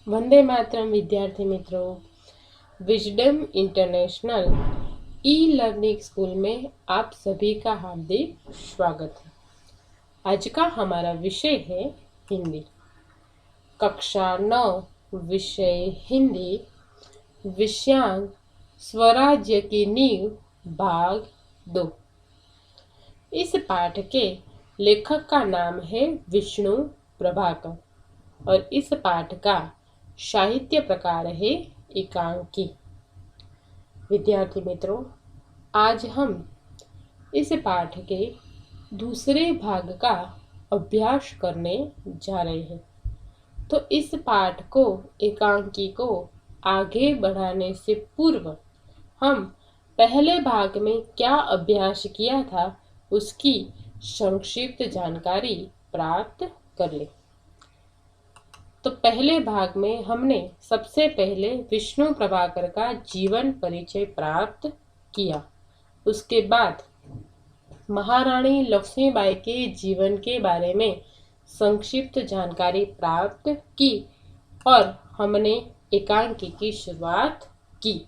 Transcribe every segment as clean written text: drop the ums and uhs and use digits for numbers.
वंदे मातरम विद्यार्थी मित्रों, wisdom international e learning school में आप सभी का हार्दिक स्वागत है। आज का हमारा विषय है हिंदी। कक्षा 9 विषय हिंदी, विषयांक स्वराज्य की नींव भाग 2। इस पाठ के लेखक का नाम है विष्णु प्रभाकर और इस पाठ का साहित्य प्रकार है एकांकी। विद्यार्थी मित्रों, आज हम इस पाठ के दूसरे भाग का अभ्यास करने जा रहे हैं। तो इस पाठ को एकांकी को आगे बढ़ाने से पूर्व हम पहले भाग में क्या अभ्यास किया था उसकी संक्षिप्त जानकारी प्राप्त कर लें। तो पहले भाग में हमने सबसे पहले विष्णु प्रभाकर का जीवन परिचय प्राप्त किया। उसके बाद महारानी लक्ष्मीबाई के जीवन के बारे में संक्षिप्त जानकारी प्राप्त की और हमने एकांकी की शुरुआत की,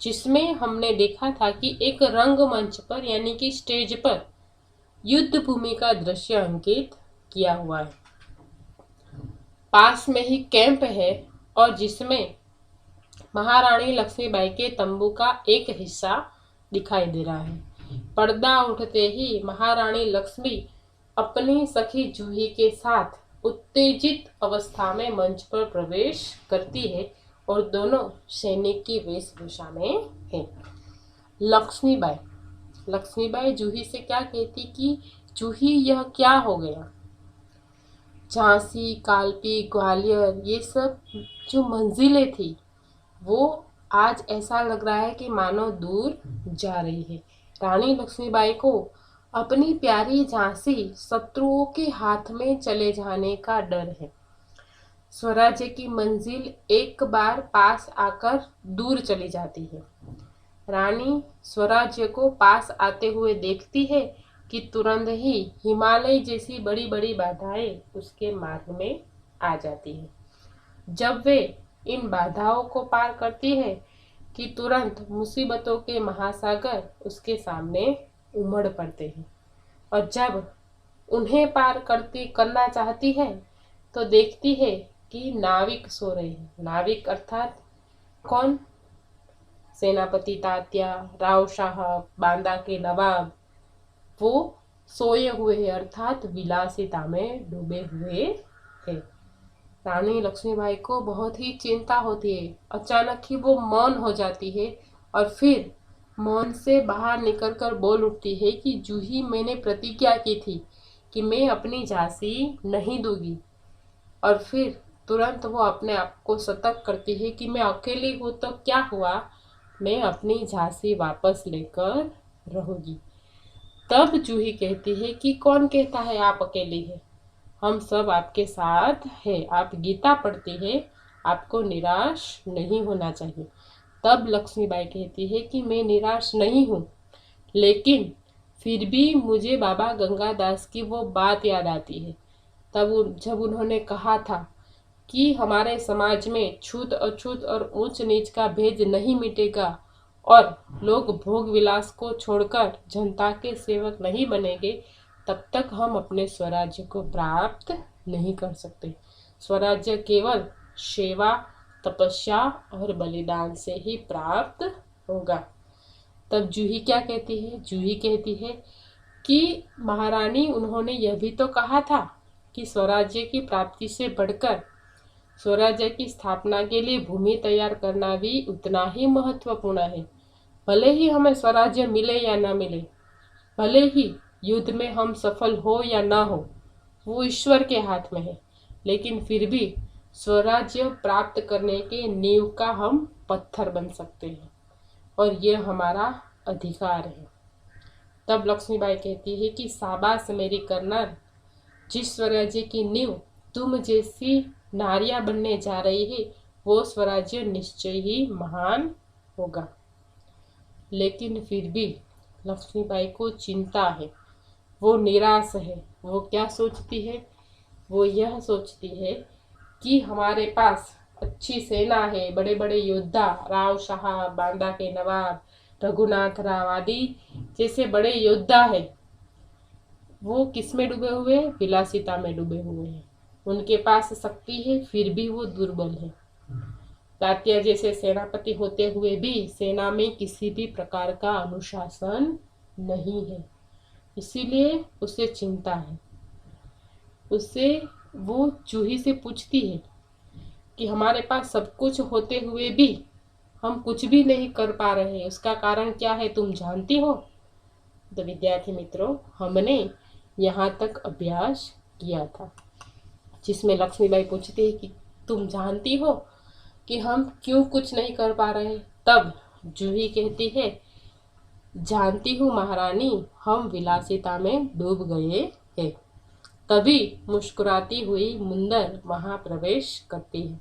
जिसमें हमने देखा था कि एक रंगमंच पर यानी कि स्टेज पर युद्ध भूमि का दृश्य अंकित किया हुआ है। पास में ही कैंप है और जिसमें महारानी लक्ष्मीबाई के तंबू का एक हिस्सा दिखाई दे रहा है। पर्दा उठते ही महारानी लक्ष्मी अपनी सखी जूही के साथ उत्तेजित अवस्था में मंच पर प्रवेश करती है और दोनों सैनिक की वेशभूषा में है। लक्ष्मीबाई जूही से क्या कहती कि जूही, यह क्या हो गया? झांसी, कालपी, ग्वालियर, ये सब जो मंजिलें थी वो आज ऐसा लग रहा है कि मानो दूर जा रही है। रानी लक्ष्मीबाई को अपनी प्यारी झांसी शत्रुओं के हाथ में चले जाने का डर है। स्वराज्य की मंजिल एक बार पास आकर दूर चली जाती है। रानी स्वराज्य को पास आते हुए देखती है कि तुरंत ही हिमालय जैसी बड़ी बड़ी बाधाएं उसके मार्ग में आ जाती है। जब वे इन बाधाओं को पार करती है कि तुरंत मुसीबतों के महासागर उसके सामने उमड़ पड़ते हैं और जब उन्हें पार करना चाहती है तो देखती है कि नाविक सो रहे हैं। नाविक अर्थात कौन? सेनापति तात्या, राव साहब, बांदा के नवाब, वो सोए हुए हैं अर्थात विलासिता में डूबे हुए हैं। रानी लक्ष्मीबाई को बहुत ही चिंता होती है। अचानक ही वो मौन हो जाती है और फिर मौन से बाहर निकलकर बोल उठती है कि जूही, मैंने प्रतिज्ञा की थी कि मैं अपनी झांसी नहीं दूंगी। और फिर तुरंत वो अपने आप को सतर्क करती है कि मैं अकेली हूँ तो क्या हुआ, मैं अपनी झांसी वापस लेकर रहूंगी। तब जूही कहती है कि कौन कहता है आप अकेली है? हम सब आपके साथ हैं। आप गीता पढ़ती है, आपको निराश नहीं होना चाहिए। तब लक्ष्मीबाई कहती है कि मैं निराश नहीं हूँ, लेकिन फिर भी मुझे बाबा गंगादास की वो बात याद आती है। तब जब उन्होंने कहा था कि हमारे समाज में छूत अछूत और ऊंच नीच का भेद नहीं मिटेगा और लोग भोग विलास को छोड़कर जनता के सेवक नहीं बनेंगे, तब तक हम अपने स्वराज्य को प्राप्त नहीं कर सकते। स्वराज्य केवल सेवा, तपस्या और बलिदान से ही प्राप्त होगा। तब जूही क्या कहती है? जूही कहती है कि महारानी, उन्होंने यह भी तो कहा था कि स्वराज्य की प्राप्ति से बढ़कर स्वराज्य की स्थापना के लिए भूमि तैयार करना भी उतना ही महत्वपूर्ण है। भले ही हमें स्वराज्य मिले या ना मिले, भले ही युद्ध में हम सफल हो या ना हो, वो ईश्वर के हाथ में है, लेकिन फिर भी स्वराज्य प्राप्त करने के नींव का हम पत्थर बन सकते हैं और ये हमारा अधिकार है। तब लक्ष्मीबाई कहती है कि शाबाश मेरी कर्नल, जिस स्वराज्य की नींव तुम जैसी नारियां बनने जा रही है वो स्वराज्य निश्चय ही महान होगा। लेकिन फिर भी लक्ष्मीबाई को चिंता है, वो निराश है। वो क्या सोचती है? वो यह सोचती है कि हमारे पास अच्छी सेना है, बड़े बड़े योद्धा, राव साहब, बांदा के नवाब, रघुनाथ राव आदि जैसे बड़े योद्धा है, वो किस में डूबे हुए हैं? विलासिता में डूबे हुए हैं। उनके पास शक्ति है फिर भी वो दुर्बल है। तात्या जैसे सेनापति होते हुए भी सेना में किसी भी प्रकार का अनुशासन नहीं है, इसीलिए उसे चिंता है। उससे वो जूही से पूछती है कि हमारे पास सब कुछ होते हुए भी हम कुछ भी नहीं कर पा रहे हैं, उसका कारण क्या है तुम जानती हो? तो विद्यार्थी मित्रों, हमने यहाँ तक अभ्यास किया था जिसमें लक्ष्मीबाई पूछती है कि तुम जानती हो कि हम क्यों कुछ नहीं कर पा रहे? तब जूही कहती है, जानती हूँ महारानी, हम विलासिता में डूब गए हैं। तभी मुस्कुराती हुई मुंदर वहां प्रवेश करती है।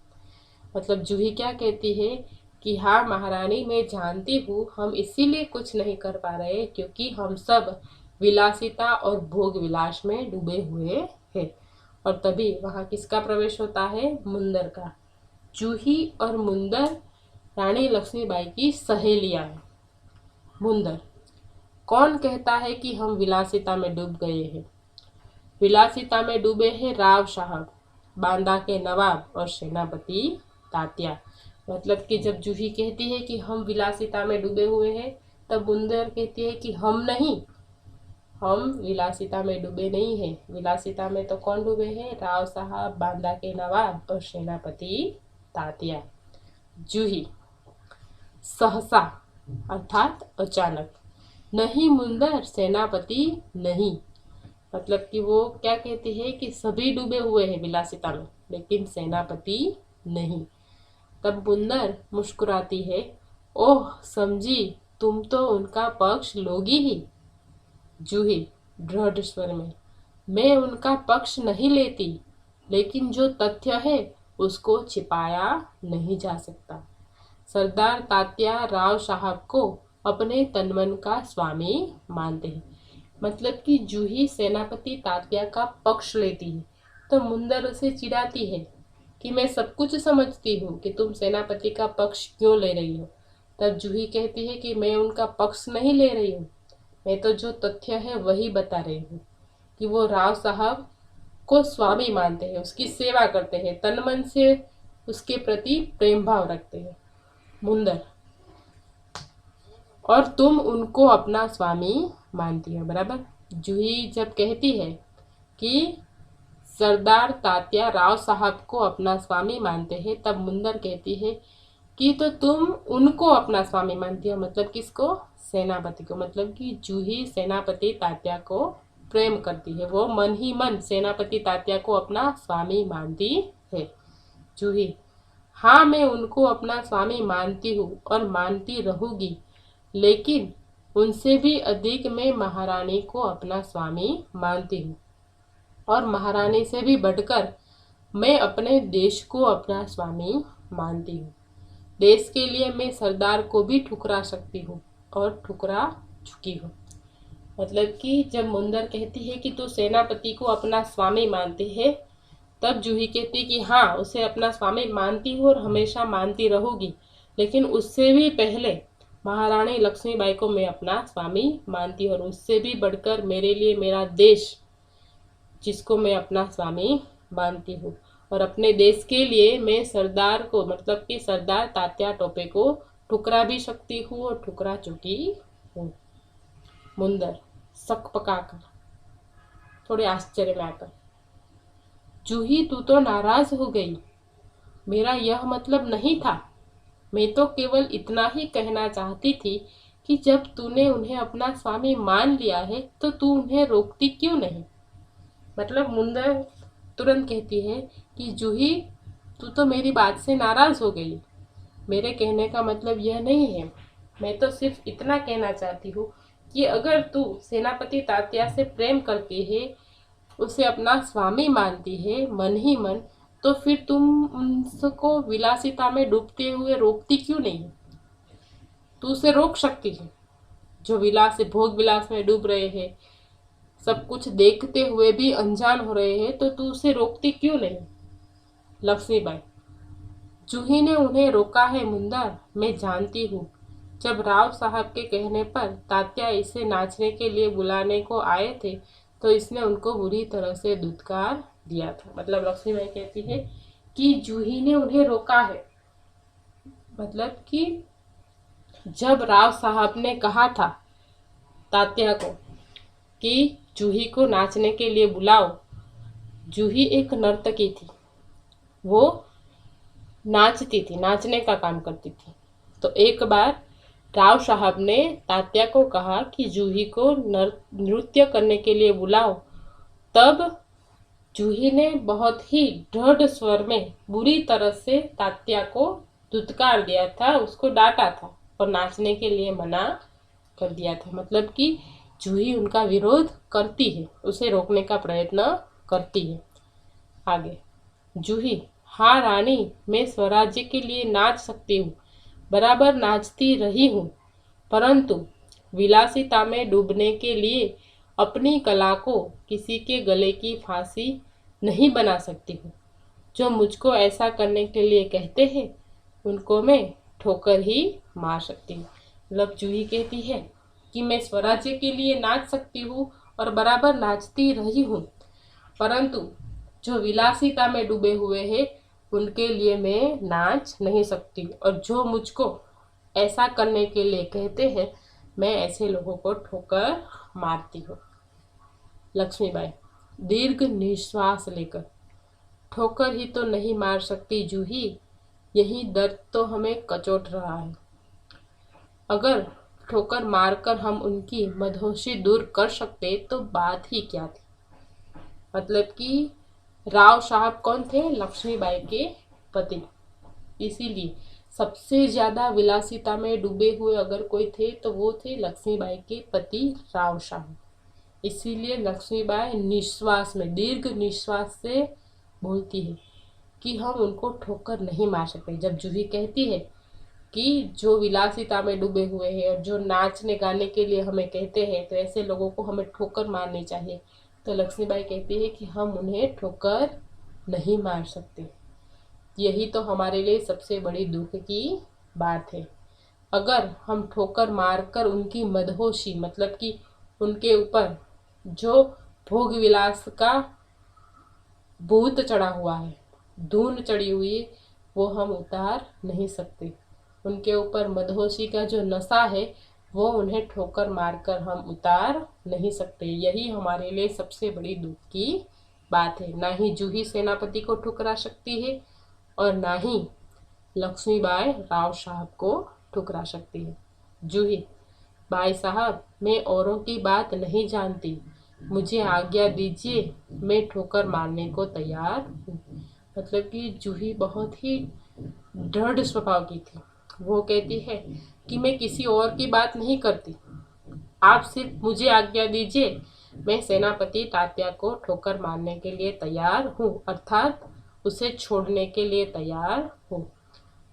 मतलब जूही क्या कहती है कि हाँ महारानी, मैं जानती हूँ हम इसीलिए कुछ नहीं कर पा रहे क्योंकि हम सब विलासिता और भोग विलास में डूबे हुए हैं। और तभी वहां किसका प्रवेश होता है? मुंदर का। जूही और मुंदर रानी लक्ष्मीबाई की सहेलियां हैं। मुंदर, कौन कहता है कि हम विलासिता में डूब गए हैं? विलासिता में डूबे हैं राव साहब, बांदा के नवाब और सेनापति तात्या। मतलब कि जब जूही कहती है कि हम विलासिता में डूबे हुए हैं, तब मुंदर कहती है कि हम नहीं, हम विलासिता में डूबे नहीं हैं। विलासिता में तो कौन डूबे हैं? राव साहब, बांदा के नवाब और सेनापति तात्या। जूही, सहसा अर्थात अचानक। नहीं मुंदर, सेनापति नहीं। मतलब कि वो क्या कहती है कि सभी डूबे हुए हैं विलासिता में, लेकिन सेनापति नहीं। तब मुंदर मुस्कुराती है, ओह समझी, तुम तो उनका पक्ष लोगी ही। जूही दृढ़ स्वर में, मैं उनका पक्ष नहीं लेती, लेकिन जो तथ्य है उसको छिपाया नहीं जा सकता। सरदार तात्या राव साहब को अपने तनमन का स्वामी मानते हैं। मतलब कि जूही सेनापति तात्या का पक्ष लेती है तो मुंदर उसे चिढ़ाती है कि मैं सब कुछ समझती हूँ कि तुम सेनापति का पक्ष क्यों ले रही हो। तब जूही कहती है कि मैं उनका पक्ष नहीं ले रही हूँ, मैं तो जो तथ्य है वही बता रही हूँ कि वो राव साहब को स्वामी मानते हैं, उसकी सेवा करते हैं, तन मन से उसके प्रति प्रेम भाव रखते हैं। मुंदर, और तुम उनको अपना स्वामी मानती हो, बराबर। जूही जब कहती है कि सरदार तात्या राव साहब को अपना स्वामी मानते हैं, तब मुंदर कहती है कि तो तुम उनको अपना स्वामी मानती हो। मतलब किसको? सेनापति को। मतलब कि जूही सेनापति तात्या को प्रेम करती है, वो मन ही मन सेनापति तात्या को अपना स्वामी मानती है। जूही, हाँ मैं उनको अपना स्वामी मानती हूँ और मानती रहूंगी, लेकिन उनसे भी अधिक मैं महारानी को अपना स्वामी मानती हूँ, और महारानी से भी बढ़कर मैं अपने देश को अपना स्वामी मानती हूँ। देश के लिए मैं सरदार को भी ठुकरा सकती हूँ और ठुकरा चुकी हूँ। मतलब कि जब मुंदर कहती है कि तू सेनापति को अपना स्वामी मानती है, तब जूही कहती कि हाँ उसे अपना स्वामी मानती हूँ और हमेशा मानती रहूंगी, लेकिन उससे भी पहले महारानी लक्ष्मीबाई को मैं अपना स्वामी मानती हूँ, और उससे भी बढ़कर मेरे लिए मेरा देश, जिसको मैं अपना स्वामी मानती हूँ, और अपने देश के लिए मैं सरदार को, मतलब कि सरदार तात्या टोपे को ठुकरा भी सकती हूँ और ठुकरा चुकी हूँ। मुंदर सक पकाकर, थोड़े आश्चर्य में आकर, जूही तू तो नाराज हो गई, मेरा यह मतलब नहीं था, मैं तो केवल इतना ही कहना चाहती थी कि जब तूने उन्हें अपना स्वामी मान लिया है तो तू उन्हें रोकती क्यों नहीं। मतलब मुंदर तुरंत कहती है कि जूही तू तो मेरी बात से नाराज हो गई, मेरे कहने का मतलब यह नहीं है, मैं तो सिर्फ इतना कहना चाहती हूँ कि अगर तू सेनापति तात्या से प्रेम करती है, उसे अपना स्वामी मानती है मन ही मन, तो फिर तुम उनको विलासिता में डूबते हुए रोकती क्यों नहीं? तू उसे रोक सकती है, जो विलास से भोग विलास में डूब रहे हैं, सब कुछ देखते हुए भी अनजान हो रहे हैं, तो तू उसे रोकती क्यों नहीं? लक्ष्मीबाई, जूही ने उन्हें रोका है मुंदर, मैं जानती हूँ। जब राव साहब के कहने पर तात्या इसे नाचने के लिए बुलाने को आए थे तो इसने उनको बुरी तरह से दुत्कार दिया था। मतलब लक्ष्मीबाई कहती है कि जूही ने उन्हें रोका है, मतलब कि जब राव साहब ने कहा था तात्या को कि जूही को नाचने के लिए बुलाओ। जूही एक नर्तकी थी, वो नाचती थी, नाचने का काम करती थी। तो एक बार राव साहब ने तात्या को कहा कि जूही को नृत्य करने के लिए बुलाओ। तब जूही ने बहुत ही दृढ़ स्वर में बुरी तरह से तात्या को धुतकार दिया था, उसको डांटा था और नाचने के लिए मना कर दिया था। मतलब कि जूही उनका विरोध करती है, उसे रोकने का प्रयत्न करती है। आगे जूही, हाँ रानी, मैं स्वराज्य के लिए नाच सकती हूँ, बराबर नाचती रही हूँ, परंतु विलासिता में डूबने के लिए अपनी कला को किसी के गले की फांसी नहीं बना सकती हूँ। जो मुझको ऐसा करने के लिए कहते हैं उनको मैं ठोकर ही मार सकती हूँ। मतलब जूही कहती है कि मैं स्वराज्य के लिए नाच सकती हूँ और बराबर नाचती रही हूँ, परंतु जो विलासिता में डूबे हुए हैं उनके लिए मैं नाच नहीं सकती, और जो मुझको ऐसा करने के लिए कहते हैं मैं ऐसे लोगों को ठोकर मारती हूँ। लक्ष्मीबाई दीर्घ निश्वास लेकर, ठोकर ही तो नहीं मार सकती जूही, यही दर्द तो हमें कचोट रहा है। अगर ठोकर मारकर हम उनकी मदहोशी दूर कर सकते तो बात ही क्या थी। मतलब कि राव साहब कौन थे? लक्ष्मीबाई के पति। इसीलिए सबसे ज्यादा विलासिता में डूबे हुए अगर कोई थे तो वो थे लक्ष्मीबाई के पति राव साहब। इसीलिए लक्ष्मीबाई निश्वास में, दीर्घ निश्वास से बोलती है कि हम उनको ठोकर नहीं मार सकते। जब जूही कहती है कि जो विलासिता में डूबे हुए हैं और जो नाचने गाने के लिए हमें कहते हैं तो ऐसे लोगों को हमें ठोकर मारनी चाहिए, तो लक्ष्मीबाई कहती है कि हम उन्हें ठोकर नहीं मार सकते। यही तो हमारे लिए सबसे बड़ी दुख की बात है। अगर हम ठोकर मारकर उनकी मदहोशी, मतलब कि उनके ऊपर जो भोग विलास का भूत चढ़ा हुआ है, धून चढ़ी हुई है, वो हम उतार नहीं सकते। उनके ऊपर मदहोशी का जो नशा है वो उन्हें ठोकर मारकर हम उतार नहीं सकते। यही हमारे लिए सबसे बड़ी दुख की बात है। ना ही जूही सेनापति को ठुकरा सकती है और ना ही लक्ष्मीबाई राव साहब को ठुकरा सकती है। जूही, भाई साहब, मैं औरों की बात नहीं जानती, मुझे आज्ञा दीजिए, मैं ठोकर मारने को तैयार हूँ। मतलब कि जूही बहुत ही दृढ़ स्वभाव की थी। वो कहती है कि मैं किसी और की बात नहीं करती, आप सिर्फ मुझे आज्ञा दीजिए, मैं सेनापति तात्या को ठोकर मारने के लिए तैयार हूँ, अर्थात उसे छोड़ने के लिए तैयार हूँ।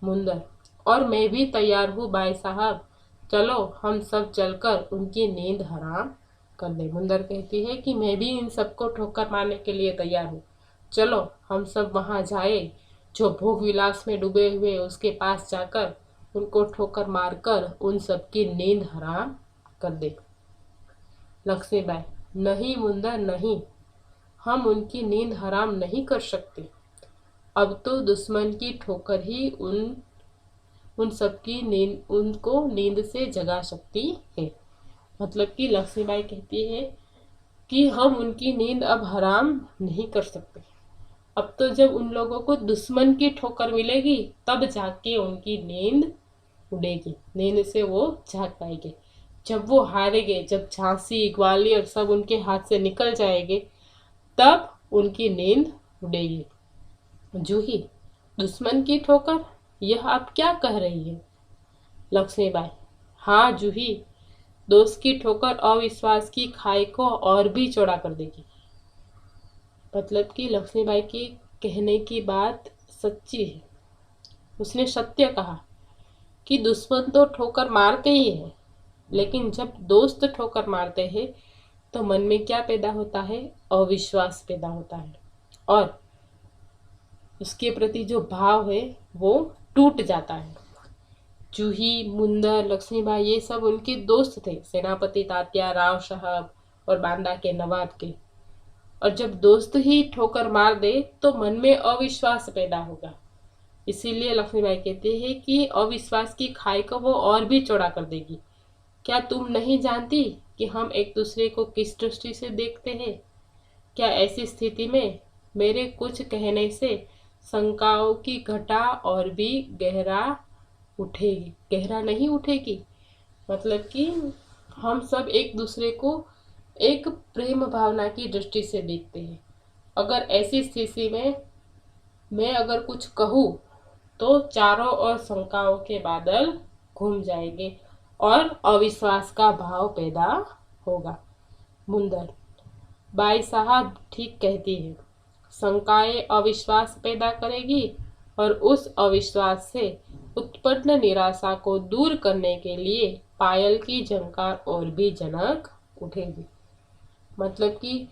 मुंदर, और मैं भी तैयार हूँ भाई साहब, चलो हम सब चलकर उनकी नींद हराम कर दे। मुंदर कहती है कि मैं भी इन सबको ठोकर मारने के लिए तैयार हूँ, चलो हम सब वहां जाए, जो भोग विलास में डूबे हुए उसके पास जाकर उनको ठोकर मारकर उन सबकी नींद हराम कर दे। लक्ष्मीबाई, नहीं मुंदर नहीं, हम उनकी नींद हराम नहीं कर सकते। अब तो दुश्मन की ठोकर ही उन सबकी नींद, उनको नींद से जगा सकती है। मतलब कि लक्ष्मीबाई कहती है कि हम उनकी नींद अब हराम नहीं कर सकते। अब तो जब उन लोगों को दुश्मन की ठोकर मिलेगी तब जाके उनकी नींद उड़ेगी, नींद से वो जाग पाएंगे। जब वो हारेंगे, जब झांसी ग्वालियर सब उनके हाथ से निकल जाएंगे, तब उनकी नींद उड़ेगी। जूही, दुश्मन की ठोकर, यह आप क्या कह रही है? लक्ष्मीबाई, हाँ जूही, दोस्त की ठोकर अविश्वास की खाई को और भी चौड़ा कर देगी। मतलब कि लक्ष्मीबाई की कहने की बात सच्ची है। उसने सत्य कहा कि दुश्मन तो ठोकर मारते ही है, लेकिन जब दोस्त ठोकर मारते हैं तो मन में क्या पैदा होता है? अविश्वास पैदा होता है। और उसके प्रति जो भाव है वो टूट जाता है। जूही, मुंदर, लक्ष्मीबाई ये सब उनके दोस्त थे, सेनापति तात्या, राव साहब और बांदा के नवाब के। और जब दोस्त ही ठोकर मार दे तो मन में अविश्वास पैदा होगा। इसीलिए लक्ष्मीबाई कहते हैं कि अविश्वास की खाई को वो और भी चौड़ा कर देगी। क्या तुम नहीं जानती कि हम एक दूसरे को किस दृष्टि से देखते हैं? क्या ऐसी स्थिति में मेरे कुछ कहने से शंकाओं की घटा और भी गहरा नहीं उठेगी? मतलब कि हम सब एक दूसरे को एक प्रेम भावना की दृष्टि से देखते हैं। अगर ऐसी स्थिति में मैं अगर कुछ कहूँ तो चारों ओर शंकाओं के बादल घूम जाएंगे और अविश्वास का भाव पैदा होगा। मुंदर, बाई साहब ठीक कहती है। शंकाएं अविश्वास पैदा करेगी और उस अविश्वास से उत्पन्न निराशा को दूर करने के लिए पायल की झंकार और भी जनक उठेगी। मतलब कि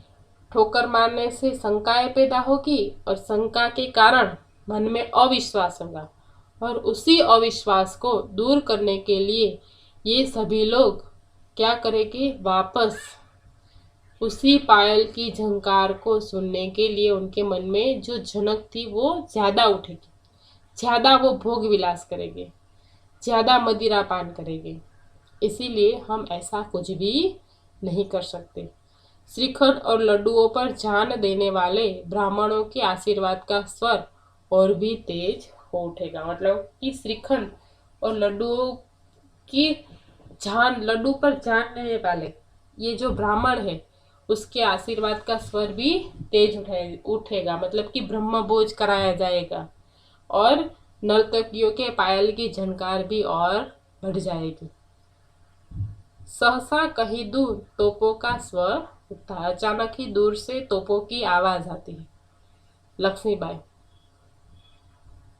ठोकर मारने से शंकाएं पैदा होगी और शंका के कारण मन में अविश्वास होगा और उसी अविश्वास को दूर करने के लिए ये सभी लोग क्या करेंगे, वापस उसी पायल की झंकार को सुनने के लिए उनके मन में जो झनक थी वो ज्यादा उठेगी, ज्यादा वो भोग विलास करेंगे, ज्यादा मदिरा पान करेंगे। इसीलिए हम ऐसा कुछ भी नहीं कर सकते। श्रीखंड और लड्डुओं पर जान देने वाले ब्राह्मणों के आशीर्वाद का स्वर और भी तेज हो उठेगा। मतलब कि श्रीखंड और लड्डुओं की लड्डू पर जान देने वाले ये जो ब्राह्मण है उसके आशीर्वाद का स्वर भी तेज उठेगा। मतलब कि ब्रह्म भोज कराया जाएगा और नर्तकियों के पायल की झनकार भी और बढ़ जाएगी। सहसा कहीं दूर तोपों का स्वर उठता। अचानक ही दूर से तोपों की आवाज आती है। लक्ष्मीबाई,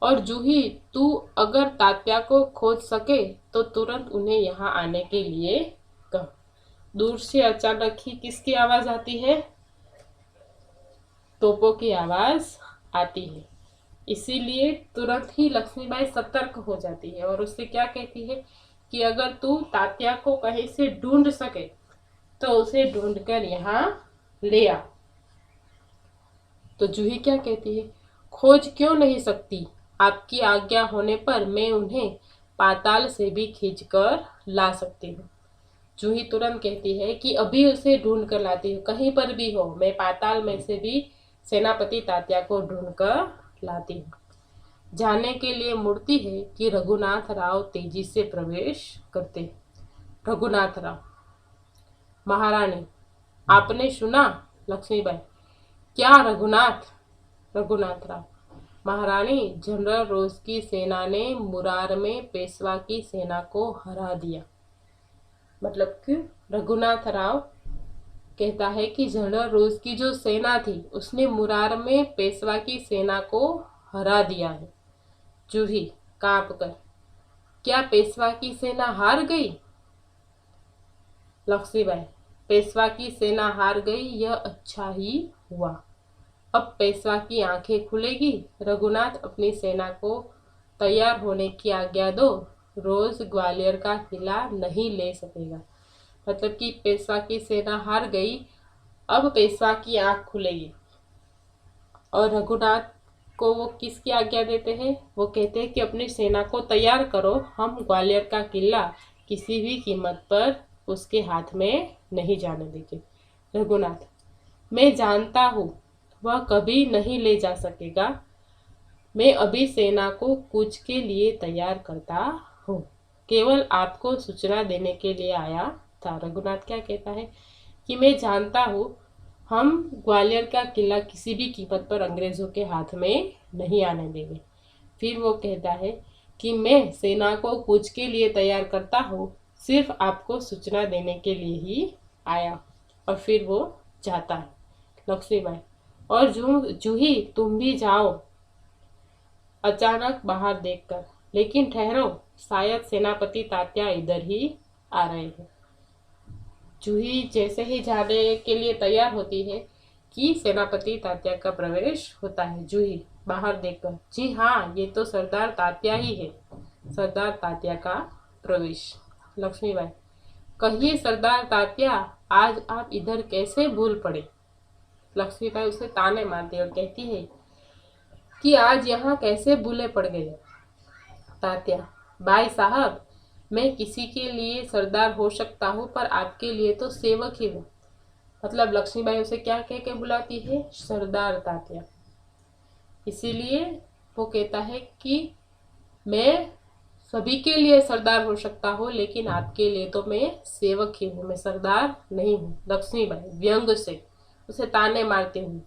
और जूही तू अगर तात्या को खोज सके तो तुरंत उन्हें यहाँ आने के लिए कह। दूर से अचानक ही किसकी आवाज आती है? तोपों की आवाज आती है। इसीलिए तुरंत ही लक्ष्मीबाई सतर्क हो जाती है और उससे क्या कहती है कि अगर तू तात्या को कहीं से ढूंढ सके तो उसे ढूंढकर यहाँ ले आ। तो जूही क्या कहती है? खोज क्यों नहीं सकती? आपकी आज्ञा होने पर मैं उन्हें पाताल से भी खींचकर ला सकती हूँ। जूही तुरंत कहती है कि अभी उसे ढूंढ कर लाती हूँ, कहीं पर भी हो मैं पाताल में से भी सेनापति तात्या को ढूंढ कर लाती हूँ। जाने के लिए मुड़ती है कि रघुनाथ राव तेजी से प्रवेश करते। रघुनाथ राव, महारानी आपने सुना? लक्ष्मीबाई, क्या रघुनाथ? रघुनाथ राव, महारानी जनरल रोज की सेना ने मुरार में पेशवा की सेना को हरा दिया। मतलब कि रघुनाथ राव कहता है कि जनरल रोज की जो सेना थी उसने मुरार में पेशवा की सेना को हरा दिया है। जूही कांप कर, क्या पेशवा की सेना हार गई? लक्ष्मीबाई, पेशवा की सेना हार गई, यह अच्छा ही हुआ। अब पेशवा की आंखें खुलेगी। रघुनाथ अपनी सेना को तैयार होने की आज्ञा दो। रोज ग्वालियर का किला नहीं ले सकेगा। मतलब कि पेशवा की सेना हार गई, अब पेशवा की आंख खुलेगी। और रघुनाथ को वो किसकी आज्ञा देते हैं? वो कहते हैं कि अपनी सेना को तैयार करो, हम ग्वालियर का किला किसी भी कीमत पर उसके हाथ में नहीं जाने देंगे। रघुनाथ, मैं जानता हूँ वह कभी नहीं ले जा सकेगा। मैं अभी सेना को कूच के लिए तैयार करता हूँ, केवल आपको सूचना देने के लिए आया था। रघुनाथ क्या कहता है कि मैं जानता हूँ हम ग्वालियर का किला किसी भी कीमत पर अंग्रेजों के हाथ में नहीं आने देंगे। फिर वो कहता है कि मैं सेना को कूच के लिए तैयार करता हूँ, सिर्फ आपको सूचना देने के लिए ही आया। और फिर वो जाता है। लक्ष्मीबाई, और जूही तुम भी जाओ। अचानक बाहर देखकर, लेकिन ठहरो, शायद सेनापति तात्या इधर ही आ रहे हैं। जूही जैसे ही जाने के लिए तैयार होती है कि सेनापति तात्या का प्रवेश होता है। जूही, बाहर देखकर, जी हाँ, ये तो सरदार तात्या ही है। सरदार तात्या का प्रवेश। लक्ष्मीबाई, कहिए सरदार तात्या, आज आप इधर कैसे भूल पड़े? लक्ष्मीबाई उसे ताने मारती है और कहती है कि आज यहाँ कैसे भूले पड़ गए? तात्या, भाई साहब, मैं किसी के लिए सरदार हो सकता हूँ पर आपके लिए तो सेवक ही हूँ। मतलब लक्ष्मीबाई उसे क्या कह के बुलाती है? सरदार तात्या। इसीलिए वो कहता है कि मैं सभी के लिए सरदार हो सकता हूँ लेकिन आपके लिए तो मैं सेवक ही हूँ, मैं सरदार नहीं हूँ। लक्ष्मीबाई व्यंग से उसे ताने मारते हुए,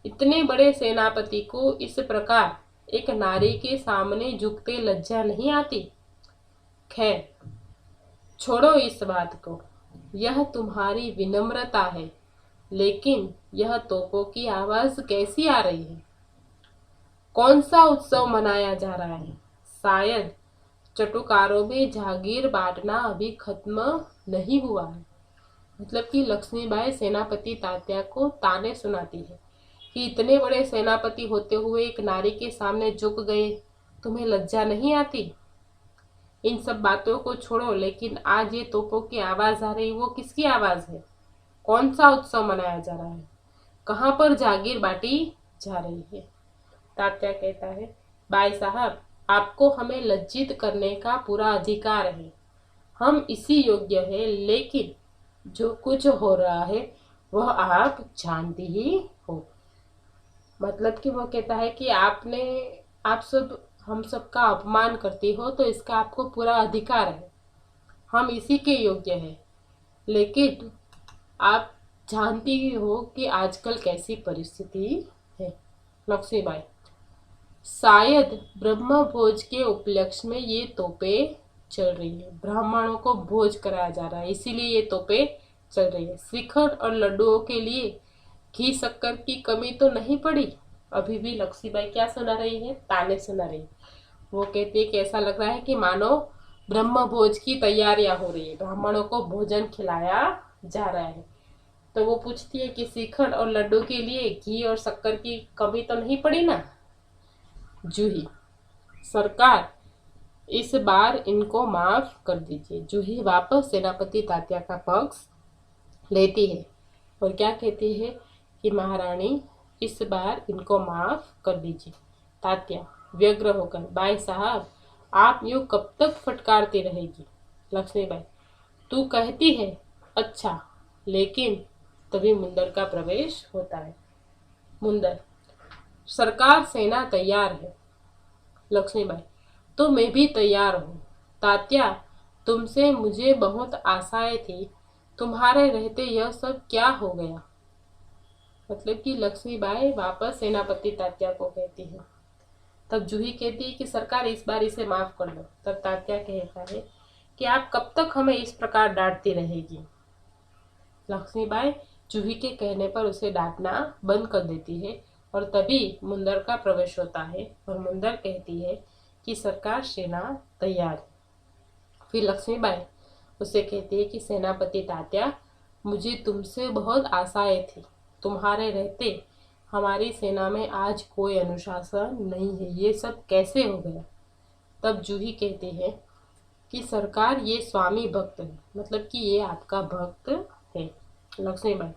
इतने बड़े सेनापति को इस प्रकार एक नारी के सामने झुकते लज्जा नहीं आती? खैर, छोड़ो इस बात को, यह तुम्हारी विनम्रता है, लेकिन यह तोपों की आवाज कैसी आ रही है? कौन सा उत्सव मनाया जा रहा है? शायद चटुकारों में जागीर बांटना अभी खत्म नहीं हुआ है। मतलब कि लक्ष्मीबाई सेनापति तात्या को ताने सुनाती है कि इतने बड़े सेनापति होते हुए एक नारी के सामने झुक गए, तुम्हें लज्जा नहीं आती? इन सब बातों को छोड़ो, लेकिन आज ये तोपों की आवाज आ रही, वो किसकी आवाज है? कौन सा उत्सव मनाया जा रहा है? कहाँ पर जागीर बांटी जा रही है? तात्या कहता है, भाई साहब, आपको हमें लज्जित करने का पूरा अधिकार है, हम इसी योग्य है, लेकिन जो कुछ हो रहा है वह आप जानती ही हो। मतलब कि वो कहता है कि आप सब हम सबका अपमान करती हो तो इसका आपको पूरा अधिकार है, हम इसी के योग्य हैं, लेकिन आप जानती ही हो कि आजकल कैसी परिस्थिति है। लक्ष्मीबाई, शायद ब्रह्म भोज के उपलक्ष्य में ये तोपें चल रही है, ब्राह्मणों को भोज कराया जा रहा है, इसीलिए ये तोपें चल रही है। श्रीखंड और लड्डुओं के लिए घी शक्कर की कमी तो नहीं पड़ी? अभी भी लक्ष्मीबाई क्या सुना रही है? ताने सुना रही है। वो कहती है कि ऐसा लग रहा है कि मानो ब्रह्म भोज की तैयारियां हो रही है, ब्राह्मणों को भोजन खिलाया जा रहा है। तो वो पूछती है कि श्रीखंड और लड्डू के लिए घी और शक्कर की कमी तो नहीं पड़ी ना? जूही, सरकार, इस बार इनको माफ कर दीजिए। जूही वापस सेनापति तात्या का पक्ष लेती है और क्या कहती है कि महारानी, इस बार इनको माफ कर दीजिए। तात्या व्यग्र होकर, भाई साहब, आप यूं कब तक फटकारती रहेगी? लक्ष्मीबाई, तू कहती है, अच्छा, लेकिन तभी मुंदर का प्रवेश होता है। मुंदर, सरकार, सेना तैयार है। लक्ष्मीबाई, तो मैं भी तैयार हूँ। तात्या, तुमसे मुझे बहुत आशाएं थी, तुम्हारे रहते यह सब क्या हो गया? मतलब कि लक्ष्मीबाई वापस सेनापति तात्या को कहती है। तब जूही कहती है कि सरकार, इस बार इसे माफ कर दो। तब तात्या कहता है कि आप कब तक हमें इस प्रकार डांटती रहेगी? लक्ष्मीबाई जूही के कहने पर उसे डांटना बंद कर देती है और तभी मुंदर का प्रवेश होता है और मुंदर कहती है कि सरकार, सेना तैयार है। फिर लक्ष्मीबाई उसे कहती है कि सेनापति तात्या, मुझे तुमसे बहुत आशाएं थी, तुम्हारे रहते हमारी सेना में आज कोई अनुशासन नहीं है, ये सब कैसे हो गया? तब जूही कहते हैं कि सरकार, ये स्वामी भक्त है, मतलब कि ये आपका भक्त है। लक्ष्मीबाई,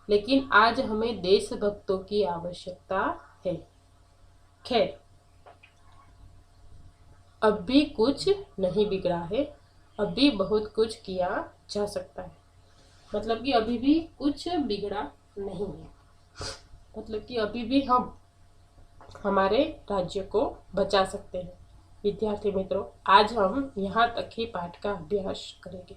लेकिन आज हमें देशभक्तों की आवश्यकता है। खैर, अब भी कुछ नहीं बिगड़ा है, अब भी बहुत कुछ किया जा सकता है। मतलब कि अभी भी कुछ बिगड़ा नहीं है, मतलब कि अभी भी हम हमारे राज्य को बचा सकते हैं। विद्यार्थी मित्रों, आज हम यहाँ तक ही पाठ का अभ्यास करेंगे।